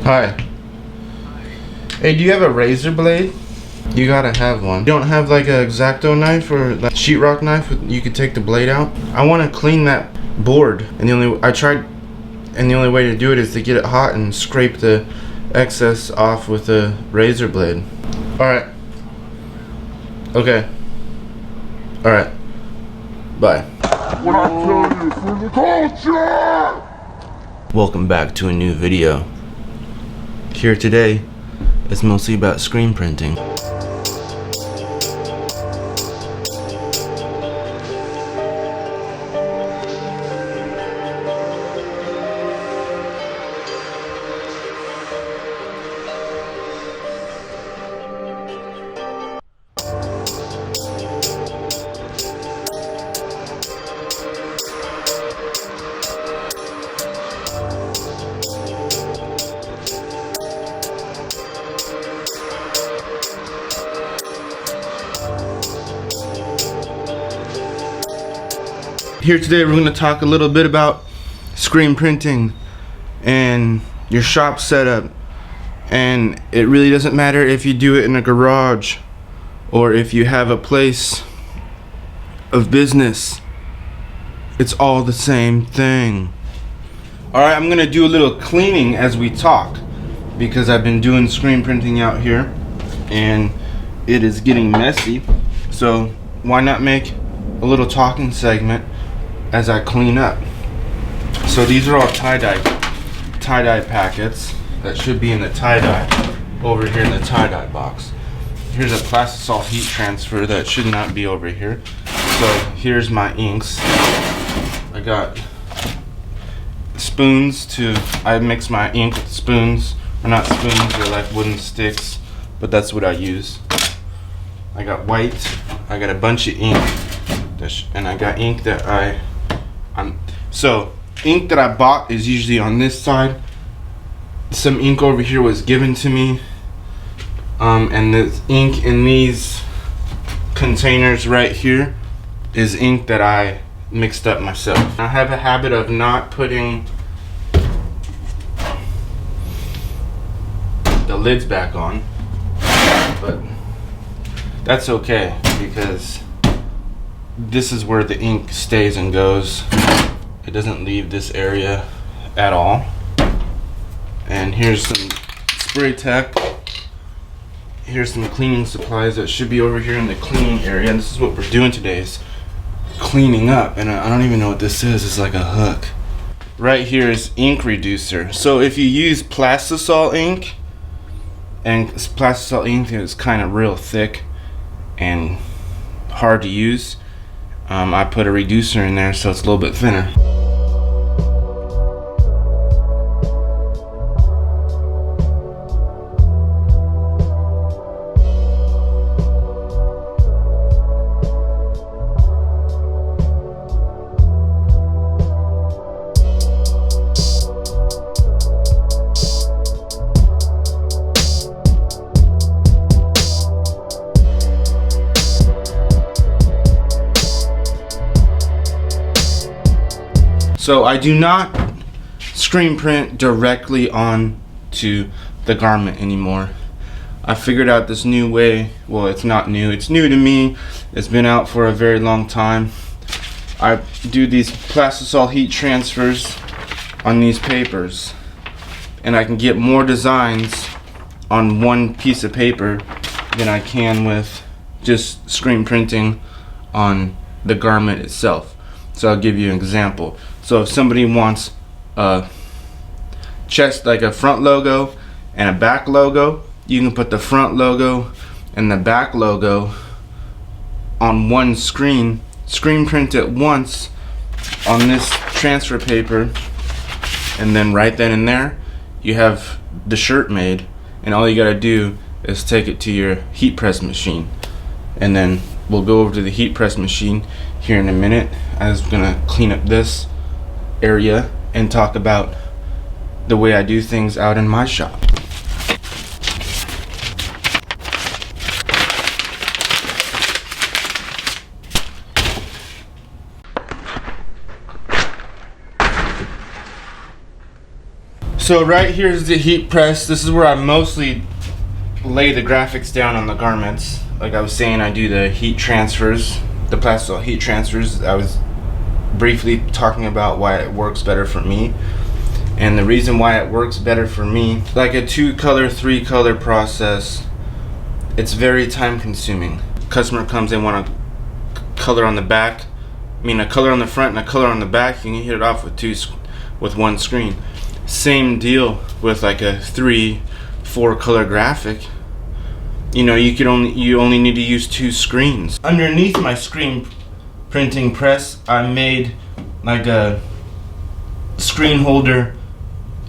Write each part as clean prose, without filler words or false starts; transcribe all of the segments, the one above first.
Hi. Hey, do you have a razor blade? You gotta have one. You don't have like a X-Acto knife or like sheetrock knife you could take the blade out? I want to clean that board, and the only way to do it is to get it hot and scrape the excess off with a razor blade. Alright. Okay. Alright. Bye. What I tell you for the culture! Welcome back to a new video. Here today is mostly about screen printing. Here today we're going to talk a little bit about screen printing and your shop setup. And it really doesn't matter if you do it in a garage or if you have a place of business. It's all the same thing. Alright, I'm going to do a little cleaning as we talk because I've been doing screen printing out here and it is getting messy. So why not make a little talking segment as I clean up. So these are all tie-dye packets that should be in the tie-dye over here in the tie-dye box. Here's a plastisol heat transfer that should not be over here. So here's my inks. I got spoons I mix my ink with spoons, or not spoons, they're like wooden sticks, but that's what I use. I got white, I got a bunch of ink, and I got ink that so ink that I bought is usually on this side. Some ink over here was given to me, and the ink in these containers right here is ink that I mixed up myself. I have a habit of not putting the lids back on, but that's okay because this is where the ink stays and goes. It doesn't leave this area at all. And here's some spray tech. Here's some cleaning supplies that should be over here in the cleaning area. And this is what we're doing today, is cleaning up. And I don't even know what this is. It's like a hook. Right here is ink reducer. So if you use plastisol ink, and plastisol ink is kind of real thick and hard to use, I put a reducer in there so it's a little bit thinner. So I do not screen print directly onto the garment anymore. I figured out this new way. Well, it's not new. It's new to me. It's been out for a very long time. I do these plastisol heat transfers on these papers, and I can get more designs on one piece of paper than I can with just screen printing on the garment itself. So I'll give you an example. So if somebody wants a chest, like a front logo and a back logo, you can put the front logo and the back logo on one screen print it once on this transfer paper, and then right then and there you have the shirt made, and all you gotta do is take it to your heat press machine. And then we'll go over to the heat press machine here in a minute. I was gonna clean up this area and talk about the way I do things out in my shop. So right here is the heat press. This is where I mostly lay the graphics down on the garments. Like I was saying, I do the heat transfers, the Plastisol heat transfers. I was briefly talking about why it works better for me. And the reason why it works better for me, like a 2-color, 3-color process, it's very time consuming. Customer comes, they want a color on the back, a color on the front and a color on the back. You can hit it off with one screen. Same deal with like a 3-4 color graphic. You know, you only need to use 2 screens. Underneath my screen printing press, I made like a screen holder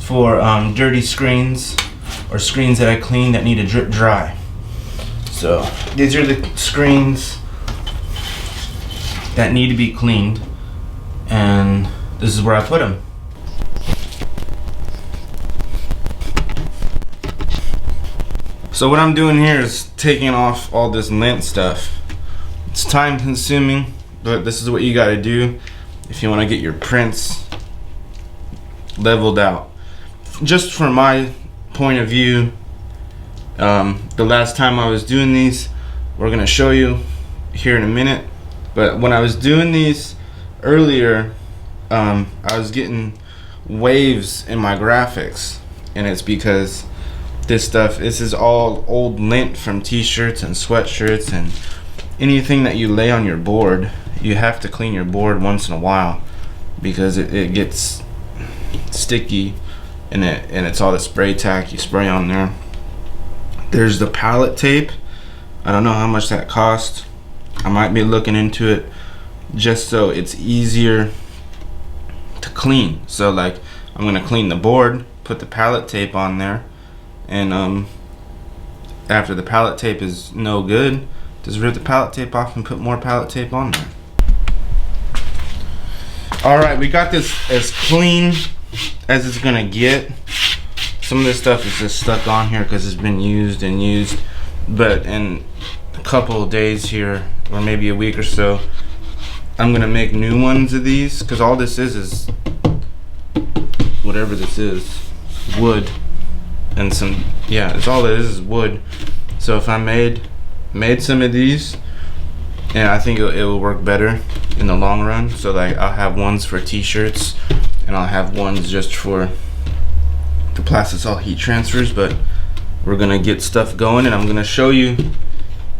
for dirty screens or screens that I clean that need to drip dry. So these are the screens that need to be cleaned, and this is where I put them. So what I'm doing here is taking off all this lint stuff. It's time consuming, but this is what you gotta do if you wanna get your prints leveled out. Just from my point of view, the last time I was doing these, we're gonna show you here in a minute, but when I was doing these earlier, I was getting waves in my graphics, and it's because this is all old lint from t-shirts and sweatshirts and anything that you lay on your board. You have to clean your board once in a while because it gets sticky, and it's all the spray tack you spray on there. There's the palette tape. I don't know how much that costs. I might be looking into it just so it's easier to clean. So like, I'm gonna clean the board, put the palette tape on there, and after the palette tape is no good, just rip the palette tape off and put more palette tape on there. Alright, we got this as clean as it's gonna get. Some of this stuff is just stuck on here because it's been used and used, but in a couple of days here, or maybe a week or so, I'm gonna make new ones of these, because all this is whatever this is, wood, and some, yeah, it's all it is wood. So if I made some of these, and I think it will work better in the long run. So like, I'll have ones for t-shirts, and I'll have ones just for the Plastisol heat transfers. But we're gonna get stuff going, and I'm gonna show you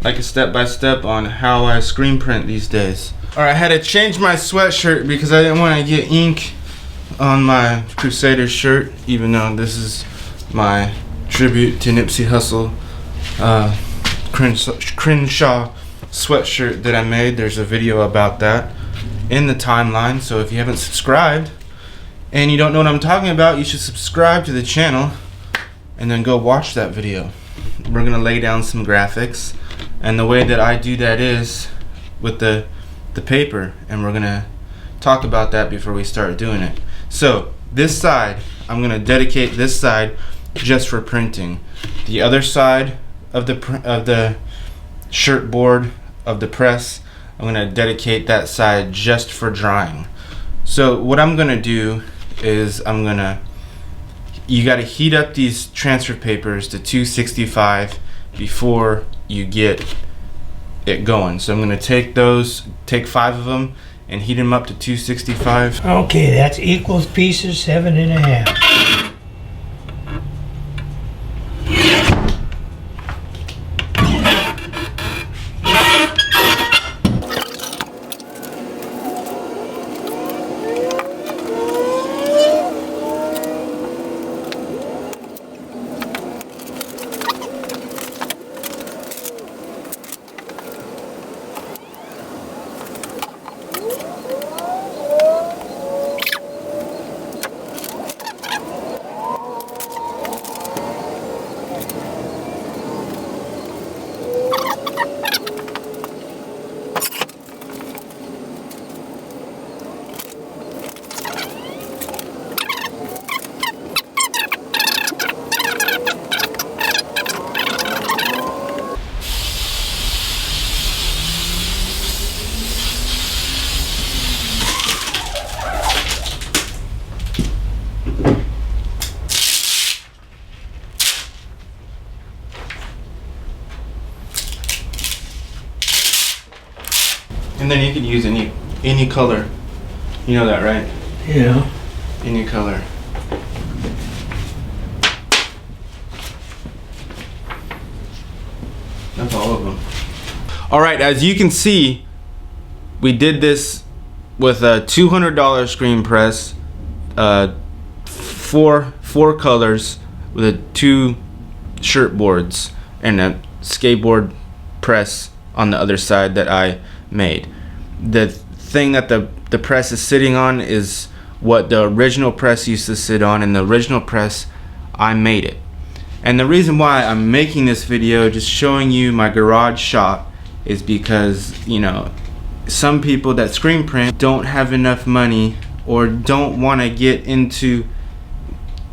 like a step-by-step on how I screen print these days. Alright, I had to change my sweatshirt because I didn't want to get ink on my Crusader shirt, even though this is my tribute to Nipsey Hussle Crenshaw sweatshirt that I made. There's a video about that in the timeline, so if you haven't subscribed and you don't know what I'm talking about, you should subscribe to the channel and then go watch that video. We're gonna lay down some graphics, and the way that I do that is with the paper, and we're gonna talk about that before we start doing it. So this side, I'm gonna dedicate this side just for printing. The other side of the shirt board of the press, I'm gonna dedicate that side just for drying. So what I'm gonna do is you gotta heat up these transfer papers to 265 before you get it going. So I'm gonna take 5 of them and heat them up to 265. Okay, that's equals pieces 7.5. And then you could use any color. You know that, right? Yeah. Any color. That's all of them. All right, as you can see, we did this with a $200 screen press, four colors with 2 shirt boards and a skateboard press on the other side that I made. The thing that the press is sitting on is what the original press used to sit on, and the original press, I made it. And the reason why I'm making this video, just showing you my garage shop, is because, you know, some people that screen print don't have enough money or don't want to get into,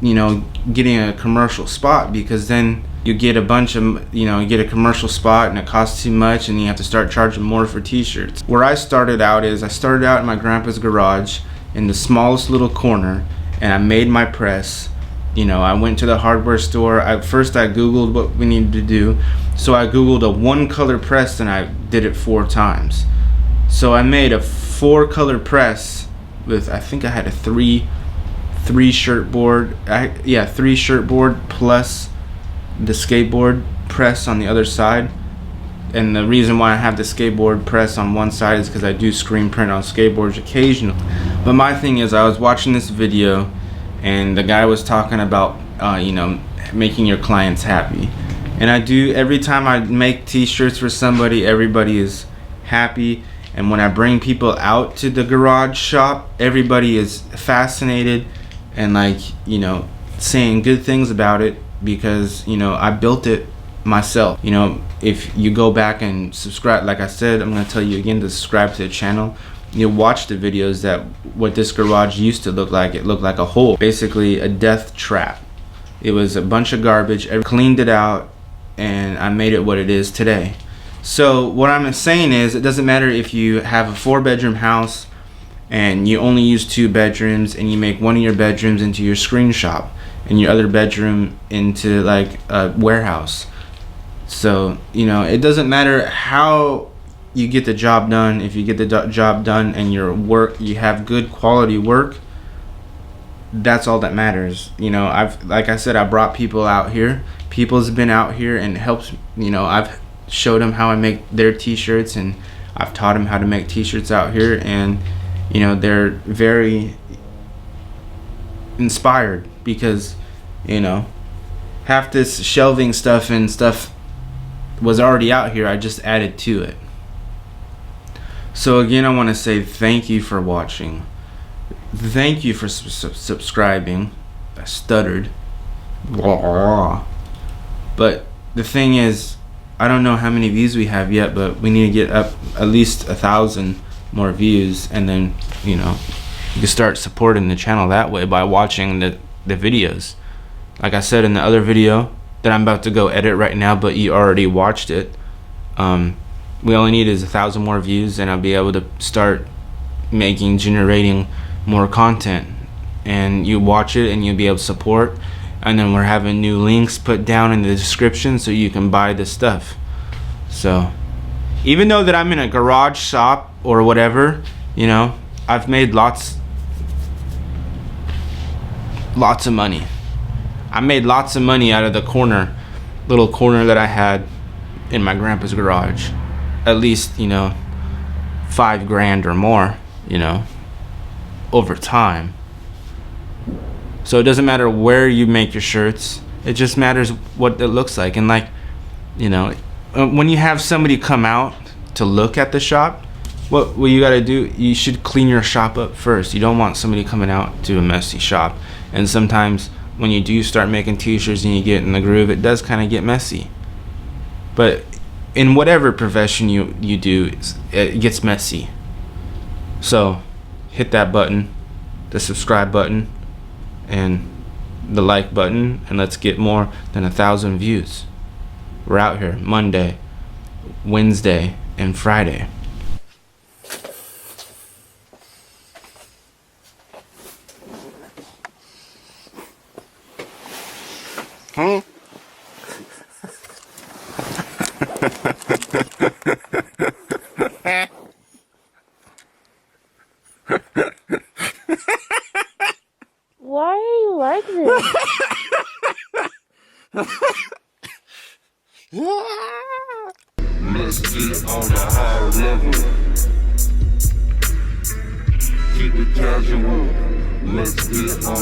you know, getting a commercial spot, because then you get a bunch of, you know, you get a commercial spot and it costs too much and you have to start charging more for t-shirts. Where I started out is I started out in my grandpa's garage in the smallest little corner, and I made my press. You know, I went to the hardware store. First I googled what we needed to do, so I googled a 1-color press and I did it 4 times. So I made a 4-color press with, I think I had a 3 shirt board. 3 shirt board plus the skateboard press on the other side. And the reason why I have the skateboard press on one side is because I do screen print on skateboards occasionally. But my thing is, I was watching this video and the guy was talking about you know, making your clients happy. And I do, every time I make t-shirts for somebody, everybody is happy. And when I bring people out to the garage shop, everybody is fascinated and, like, you know, saying good things about it, because, you know, I built it myself. You know, if you go back and subscribe, like I said, I'm going to tell you again to subscribe to the channel. You'll watch the videos that what this garage used to look like. It looked like a hole, basically a death trap. It was a bunch of garbage. I cleaned it out and I made it what it is today. So what I'm saying is, it doesn't matter if you have a 4-bedroom house and you only use 2 bedrooms and you make one of your bedrooms into your screen shop and your other bedroom into like a warehouse. So, you know, it doesn't matter how you get the job done. If you get the job done and your work, you have good quality work, that's all that matters. You know, like I said, I brought people out here. People's been out here and helped, you know, I've showed them how I make their t-shirts, and I've taught them how to make t-shirts out here, and, you know, they're very inspired because, you know, half this shelving stuff and stuff was already out here. I just added to it. So again, I want to say thank you for watching. Thank you for subscribing. I stuttered. But the thing is, I don't know how many views we have yet, but we need to get up at least 1,000 more views, and then, you know, you can start supporting the channel that way by watching the videos. Like I said in the other video that I'm about to go edit right now, but you already watched it, we only need is 1,000 more views and I'll be able to start generating more content, and you watch it and you'll be able to support. And then we're having new links put down in the description so you can buy this stuff. So even though that I'm in a garage shop or whatever, you know, I've made lots of money. I made lots of money out of the little corner that I had in my grandpa's garage. At least, you know, $5 grand or more, you know, over time. So it doesn't matter where you make your shirts, it just matters what it looks like. And, like, you know, when you have somebody come out to look at the shop, what you gotta do, you should clean your shop up first. You don't want somebody coming out to a messy shop. And sometimes when you do start making t-shirts and you get in the groove, it does kind of get messy. But in whatever profession you do, it gets messy. So hit that button, the subscribe button, and the like button, and let's get more than 1,000 views. We're out here Monday, Wednesday, and Friday. Let's get on the high level. Keep it casual. Let's get on